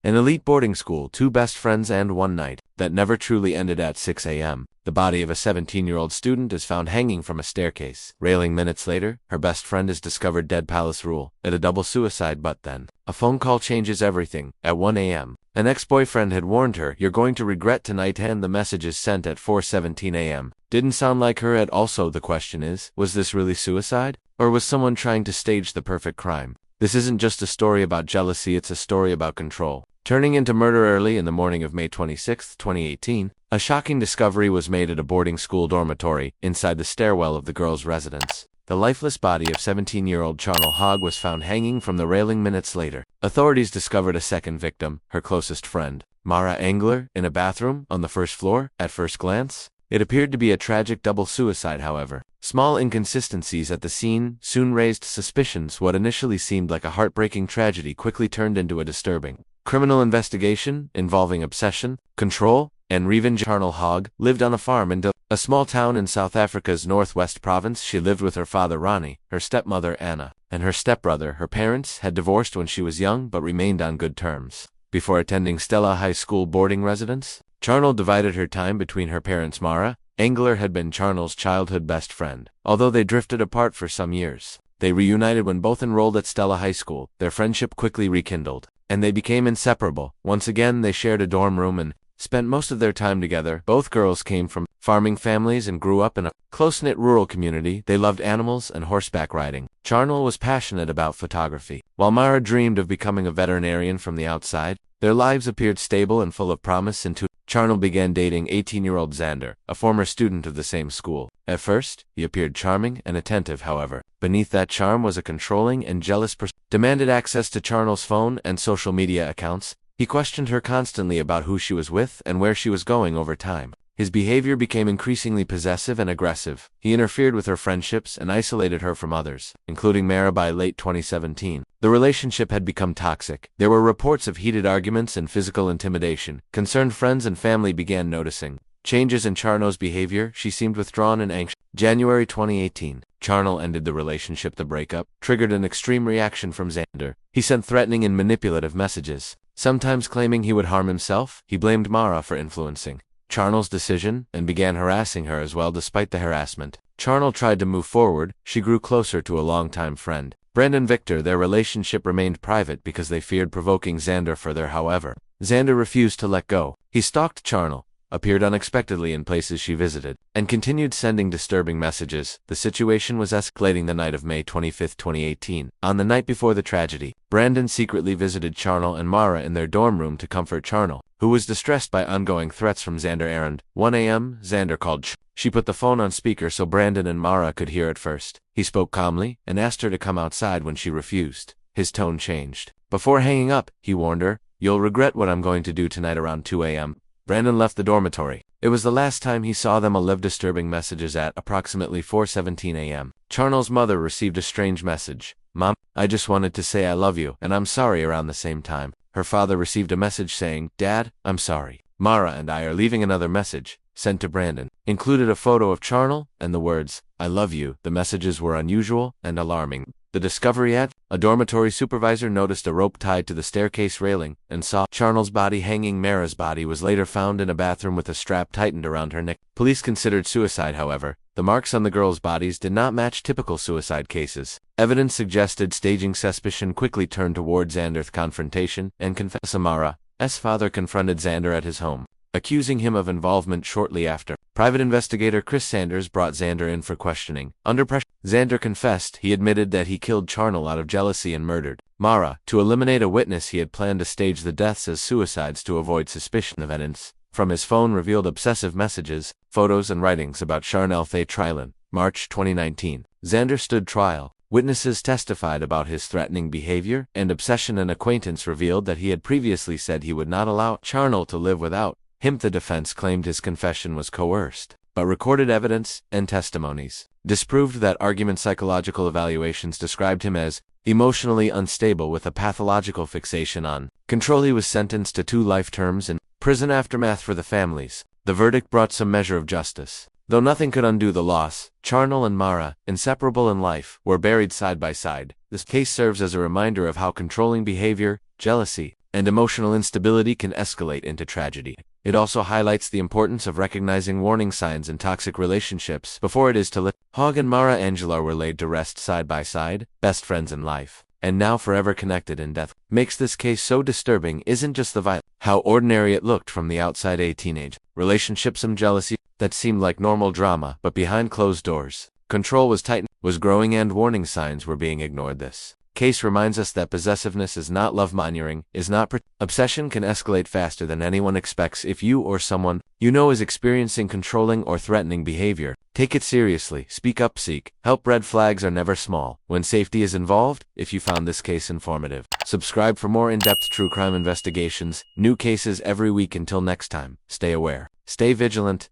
An elite boarding school, two best friends, and one night that never truly ended. At 6 a.m., the body of a 17-year-old student is found hanging from a staircase railing. Minutes later, her best friend is discovered dead. Palace Rule at a double suicide. But then, a phone call changes everything. At 1 a.m., an ex-boyfriend had warned her, "You're going to regret tonight," and the message is sent at 4:17 a.m. Didn't sound like her at all. Also, the question is, was this really suicide? Or was someone trying to stage the perfect crime? This isn't just a story about jealousy, it's a story about control, turning into murder. Early in the morning of May 26, 2018, a shocking discovery was made at a boarding school dormitory inside the stairwell of the girl's residence. The lifeless body of 17-year-old Charnel Hogg was found hanging from the railing. Minutes later, authorities discovered a second victim, her closest friend, Mara Engler, in a bathroom on the first floor. At first glance, it appeared to be a tragic double suicide. However, small inconsistencies at the scene soon raised suspicions. What initially seemed like a heartbreaking tragedy quickly turned into a disturbing criminal investigation involving obsession, control, and revenge. Charnel Hogg lived on a farm in Dayligh, a small town in South Africa's northwest province. She lived with her father Ronnie, her stepmother Anna, and her stepbrother. Her parents had divorced when she was young but remained on good terms. Before attending Stella High School boarding residence, Charnel divided her time between her parents. Mara Engler had been Charnel's childhood best friend. Although they drifted apart for some years, they reunited when both enrolled at Stella High School. Their friendship quickly rekindled, and they became inseparable. Once again, they shared a dorm room and spent most of their time together. Both girls came from farming families and grew up in a close-knit rural community. They loved animals and horseback riding. Charnel was passionate about photography, while Mara dreamed of becoming a veterinarian. From the outside, their lives appeared stable and full of promise until Charnel began dating 18-year-old Xander, a former student of the same school. At first, he appeared charming and attentive. However, beneath that charm was a controlling and jealous person. Demanded access to Charnel's phone and social media accounts. He questioned her constantly about who she was with and where she was going. Over time, his behavior became increasingly possessive and aggressive. He interfered with her friendships and isolated her from others, including Mara. By late 2017, the relationship had become toxic. There were reports of heated arguments and physical intimidation. Concerned friends and family began noticing changes in Charnel's behavior. She seemed withdrawn and anxious. January 2018, Charnel ended the relationship. The breakup triggered an extreme reaction from Xander. He sent threatening and manipulative messages, sometimes claiming he would harm himself. He blamed Mara for influencing Charnel's decision and began harassing her as well. Despite the harassment, Charnel tried to move forward. She grew closer to a longtime friend, Brandon Victor. Their relationship remained private because they feared provoking Xander further. However, Xander refused to let go. He stalked Charnel, appeared unexpectedly in places she visited, and continued sending disturbing messages. The situation was escalating. The night of May 25, 2018, on the night before the tragedy, Brandon secretly visited Charnel and Mara in their dorm room to comfort Charnel, who was distressed by ongoing threats from Xander. Around 1 a.m., Xander called. She put the phone on speaker so Brandon and Mara could hear. At first, he spoke calmly and asked her to come outside. When she refused, his tone changed. Before hanging up, he warned her, "You'll regret what I'm going to do tonight." Around 2 a.m., Brandon left the dormitory. It was the last time he saw them. Disturbing messages. At approximately 4:17 a.m., Charnel's mother received a strange message. "Mom, I just wanted to say I love you, and I'm sorry." Around the same time, her father received a message saying, "Dad, I'm sorry. Mara and I are leaving." Another message, sent to Brandon, included a photo of Charnel and the words, "I love you." The messages were unusual and alarming. The discovery. At a dormitory supervisor noticed a rope tied to the staircase railing and saw Charnel's body hanging. Mara's body was later found in a bathroom with a strap tightened around her neck. Police considered suicide. However, the marks on the girls' bodies did not match typical suicide cases. Evidence suggested staging. Suspicion quickly turned toward Xander's confrontation and confession. Mara's father confronted Xander at his home, accusing him of involvement. Shortly after, private investigator Chris Sanders brought Xander in for questioning. Under pressure, Xander confessed. He admitted that he killed Charnel out of jealousy and murdered Mara. To eliminate a witness, he had planned to stage the deaths as suicides to avoid suspicion. Evidence from his phone revealed obsessive messages, photos, and writings about Charnel. Trial. March 2019. Xander stood trial. Witnesses testified about his threatening behavior and obsession. An acquaintance revealed that he had previously said he would not allow Charnel to live without him. The defense claimed his confession was coerced, but recorded evidence and testimonies disproved that argument. Psychological evaluations described him as emotionally unstable with a pathological fixation on control. He was sentenced to 2 life terms in prison. Aftermath for the families. The verdict brought some measure of justice. Though nothing could undo the loss, Charnel and Mara, inseparable in life, were buried side by side. This case serves as a reminder of how controlling behavior, jealousy, and emotional instability can escalate into tragedy. It also highlights the importance of recognizing warning signs in toxic relationships before it is too late. Hogg and Mara Angelou were laid to rest side by side, best friends in life, and now forever connected in death. Makes this case so disturbing isn't just the violence, how ordinary it looked from the outside. A teenage relationship, some jealousy that seemed like normal drama, but behind closed doors, control was tightened, was growing, and warning signs were being ignored. This case reminds us that possessiveness is not love monitoring, is not obsession can escalate faster than anyone expects. If you or someone you know is experiencing controlling or threatening behavior, take it seriously, speak up, seek help. Red flags are never small when safety is involved. If you found this case informative, subscribe for more in-depth true crime investigations, new cases every week. Until next time, stay aware, stay vigilant,